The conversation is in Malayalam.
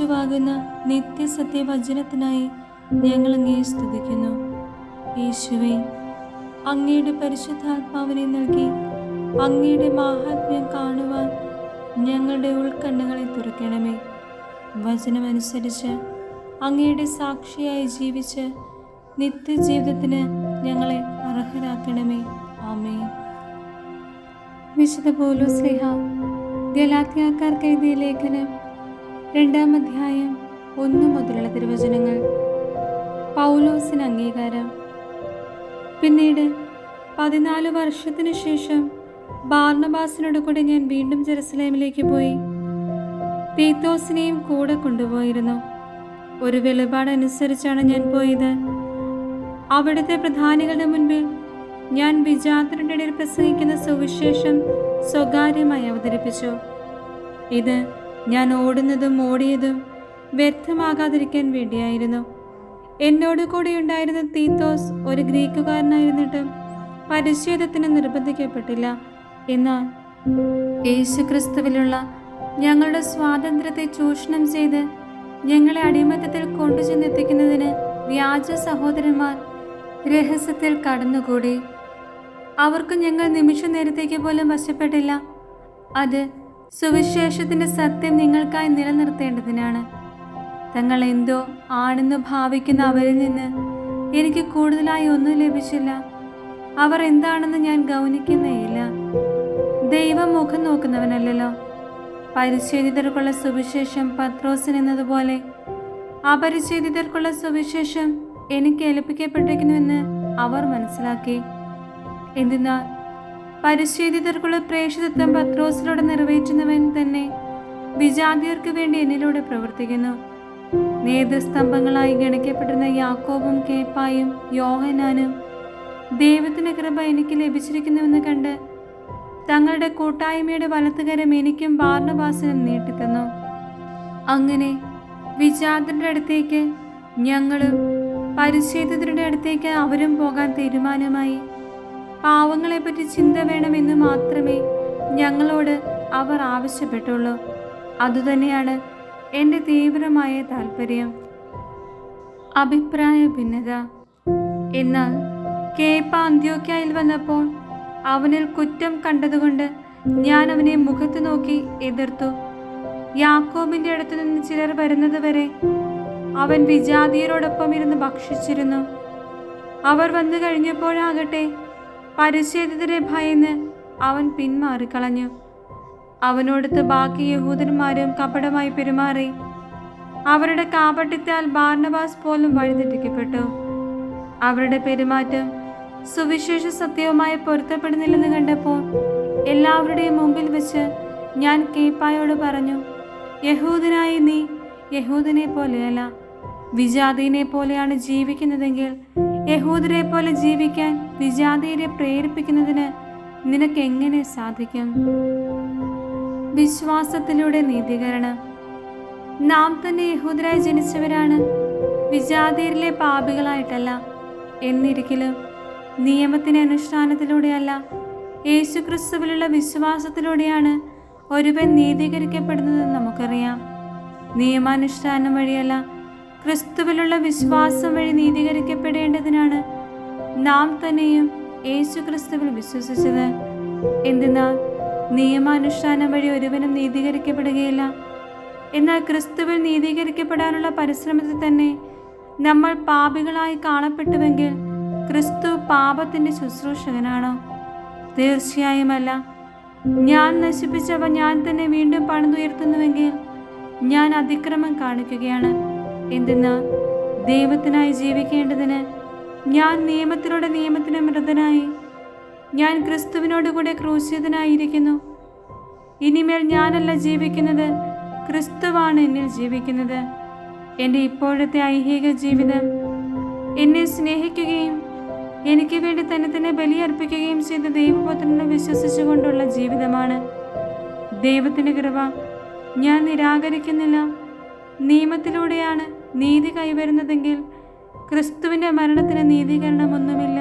യേശുവാകുന്ന നിത്യസത്യവചനത്തിനായി ഞങ്ങൾ അങ്ങയെ സ്തുതിക്കുന്നു. യേശുവേ, അങ്ങയുടെ പരിശുദ്ധാത്മാവിനെ നൽകി അങ്ങയുടെ മാഹാത്മ്യം കാണുവാൻ ഞങ്ങളുടെ ഉൾക്കണ്ണുകളെ തുറക്കണമേ. വചനമനുസരിച്ച് അങ്ങയുടെ സാക്ഷിയായി ജീവിച്ച് നിത്യജീവിതത്തിന് ഞങ്ങളെ അർഹരാക്കണമേ. ആമേൻ. വിശുദ്ധ പൗലോസ് ശ്ലീഹ ഗലാത്യക്കാർക്ക് എഴുതിയ ലേഖനം 2-ാം അധ്യായം 1 മുതലുള്ള തിരുവചനങ്ങൾ. പൗലോസിന് അംഗീകാരം. പിന്നീട് 14 വർഷത്തിനു ശേഷം ബാർന്നബാസിനോട് കൂടെ ഞാൻ വീണ്ടും ജെറുസലേമിലേക്ക് പോയി. തീത്തോസിനെയും കൂടെ കൊണ്ടുപോയിരുന്നു. ഒരു വെളിപാടനുസരിച്ചാണ് ഞാൻ പോയത്. അവിടുത്തെ പ്രധാനികളുടെ മുൻപിൽ ഞാൻ വിജാതരുടെ ഇടയിൽ പ്രസംഗിക്കുന്ന സുവിശേഷം സ്വകാര്യമായി അവതരിപ്പിച്ചു. ഇത് ഞാൻ ഓടുന്നതും ഓടിയതും വ്യർത്ഥമാകാതിരിക്കാൻ വേണ്ടിയായിരുന്നു. എന്നോട് കൂടെ ഉണ്ടായിരുന്ന തീത്തോസ് ഒരു ഗ്രീക്കുകാരനായിരുന്നിട്ടും പരിച്ഛേദത്തിന് നിർബന്ധിക്കപ്പെട്ടില്ല. എന്നാൽ യേശുക്രിസ്തുവിലുള്ള ഞങ്ങളുടെ സ്വാതന്ത്ര്യത്തെ ചൂഷണം ചെയ്ത് ഞങ്ങളെ അടിമത്തത്തിൽ കൊണ്ടുചെന്നെത്തിക്കുന്നതിന് വ്യാജ സഹോദരന്മാർ രഹസ്യത്തിൽ കടന്നുകൂടി. അവർക്ക് ഞങ്ങൾ നിമിഷ നേരത്തേക്ക് പോലും വശപ്പെട്ടില്ല. അത് സുവിശേഷത്തിന്റെ സത്യം നിങ്ങൾക്കായി നിലനിർത്തേണ്ടതിനാണ്. തങ്ങൾ എന്തോ ആണെന്ന് ഭാവിക്കുന്ന അവരിൽ നിന്ന് എനിക്ക് കൂടുതലായി ഒന്നും ലഭിച്ചില്ല. അവർ എന്താണെന്ന് ഞാൻ ഗൗനിക്കുന്നേയില്ല. ദൈവം മുഖം നോക്കുന്നവനല്ലല്ലോ. പരിച്ഛേദിതർക്കുള്ള സുവിശേഷം പത്രോസിന് എന്നതുപോലെ അപരിച്ഛേദിതർക്കുള്ള സുവിശേഷം എനിക്ക് ഏൽപ്പിക്കപ്പെട്ടിരിക്കുന്നുവെന്ന് അവർ മനസ്സിലാക്കി. എന്തെന്നാൽ പരിച്ഛേദിതർക്കുള്ള പ്രേക്ഷിതത്വം പത്രോസിലൂടെ നിറവേറ്റുന്നവൻ തന്നെ വിജാതിയർക്ക് വേണ്ടി എന്നിലൂടെ പ്രവർത്തിക്കുന്നു. നേതൃസ്തംഭങ്ങളായി ഗണിക്കപ്പെട്ടിരുന്ന യാക്കോബും കേപ്പായും യോഹന്നാനും ദൈവത്തിന്റെ കൃപ എനിക്ക് ലഭിച്ചിരിക്കുന്നുവെന്ന് കണ്ട് തങ്ങളുടെ കൂട്ടായ്മയുടെ വലത്തുകരം എനിക്കും ബാർന്നബാസിനും നീട്ടിത്തന്നു. അങ്ങനെ വിജാതരുടെ അടുത്തേക്ക് ഞങ്ങളും പരിച്ഛേദിതരുടെ അടുത്തേക്ക് അവരും പോകാൻ തീരുമാനമായി. പാവങ്ങളെപ്പറ്റി ചിന്ത വേണമെന്ന് മാത്രമേ ഞങ്ങളോട് അവർ ആവശ്യപ്പെട്ടുള്ളൂ. അതുതന്നെയാണ് എൻ്റെ തീവ്രമായ താല്പര്യം. അഭിപ്രായ ഭിന്നത. എന്നാൽ കേപ്പ അന്ത്യോക്യയിൽ വന്നപ്പോൾ അവനിൽ കുറ്റം കണ്ടതുകൊണ്ട് ഞാൻ അവനെ മുഖത്ത് നോക്കി എതിർത്തു. യാക്കോബിന്റെ അടുത്തു നിന്ന് ചിലർ വരുന്നത് വരെ അവൻ വിജാതിയരോടൊപ്പം ഇരുന്ന് ഭക്ഷിച്ചിരുന്നു. അവർ വന്നു കഴിഞ്ഞപ്പോഴാകട്ടെ പരിച്ഛേദിതരെ ഭയന്ന് അവൻ പിന്മാറിക്കളഞ്ഞു. അവനോടത്ത് ബാക്കി യഹൂദന്മാരും കപടമായി പെരുമാറി. അവരുടെ കാപട്യത്താൽ ബാർന്നബാസ് പോലും വഴിതെറ്റിക്കപ്പെട്ടു. അവരുടെ പെരുമാറ്റം സുവിശേഷ സത്യവുമായി പൊരുത്തപ്പെടുന്നില്ലെന്ന് കണ്ടപ്പോൾ എല്ലാവരുടെയും മുമ്പിൽ വെച്ച് ഞാൻ കേപ്പായോട് പറഞ്ഞു, യഹൂദനായ നീ യഹൂദനെ പോലെയല്ല, വിജാതിയെ പോലെയാണ് ജീവിക്കുന്നതെങ്കിൽ യഹൂദരെ പോലെ ജീവിക്കാൻ വിജാതിയരെ പ്രേരിപ്പിക്കുന്നതിന് നിനക്ക് എങ്ങനെ സാധിക്കും? വിശ്വാസത്തിലൂടെ നീതീകരണം. നാം തന്നെ യഹൂദരായി ജനിച്ചവരാണ്, വിജാതിയരിലെ പാപികളായിട്ടല്ല. എന്നിരിക്കലും നിയമത്തിന്റെ അനുഷ്ഠാനത്തിലൂടെയല്ല, യേശുക്രിസ്തുവിലുള്ള വിശ്വാസത്തിലൂടെയാണ് ഒരുവൻ നീതീകരിക്കപ്പെടുന്നതെന്ന് നമുക്കറിയാം. നിയമാനുഷ്ഠാനം വഴിയല്ല, ക്രിസ്തുവിലുള്ള വിശ്വാസം വഴി നീതീകരിക്കപ്പെടേണ്ടതിനാണ് നാം തന്നെയും യേശുക്രിസ്തുവിൽ വിശ്വസിച്ചത്. എന്തെന്നാൽ നിയമാനുഷ്ഠാനം വഴി ഒരുവനും നീതീകരിക്കപ്പെടുകയില്ല. എന്നാൽ ക്രിസ്തുവിൽ നീതീകരിക്കപ്പെടാനുള്ള പരിശ്രമത്തിൽ തന്നെ നമ്മൾ പാപികളായി കാണപ്പെട്ടുവെങ്കിൽ ക്രിസ്തു പാപത്തിന്റെ ശുശ്രൂഷകനാണോ? തീർച്ചയായുമല്ല. ഞാൻ നശിപ്പിച്ചവ ഞാൻ തന്നെ വീണ്ടും പണിതുയർത്തുന്നുവെങ്കിൽ ഞാൻ അതിക്രമം കാണിക്കുകയാണ്. എന്തെന്നാൽ ദൈവത്തിനായി ജീവിക്കേണ്ടതിന് ഞാൻ നിയമത്തിലൂടെ നിയമത്തിന് മൃതനായി, ഞാൻ ക്രിസ്തുവിനോടുകൂടെ ക്രൂശിതനായിരിക്കുന്നു. ഇനിമേൽ ഞാനല്ല ജീവിക്കുന്നത്, ക്രിസ്തുവാണ് എന്നിൽ ജീവിക്കുന്നത്. എൻ്റെ ഇപ്പോഴത്തെ ഐഹിക ജീവിതം എന്നെ സ്നേഹിക്കുകയും എനിക്ക് വേണ്ടി തന്നെ ബലിയർപ്പിക്കുകയും ചെയ്ത ദൈവപുത്രനെ വിശ്വസിച്ചുകൊണ്ടുള്ള ജീവിതമാണ്. ദൈവത്തിൻ്റെ കൃപ ഞാൻ നിരാകരിക്കുന്നില്ല. നിയമത്തിലൂടെയാണ് നീതി കൈവരുന്നതെങ്കിൽ ക്രിസ്തുവിൻ്റെ മരണത്തിന് നീതീകരണമൊന്നുമില്ല.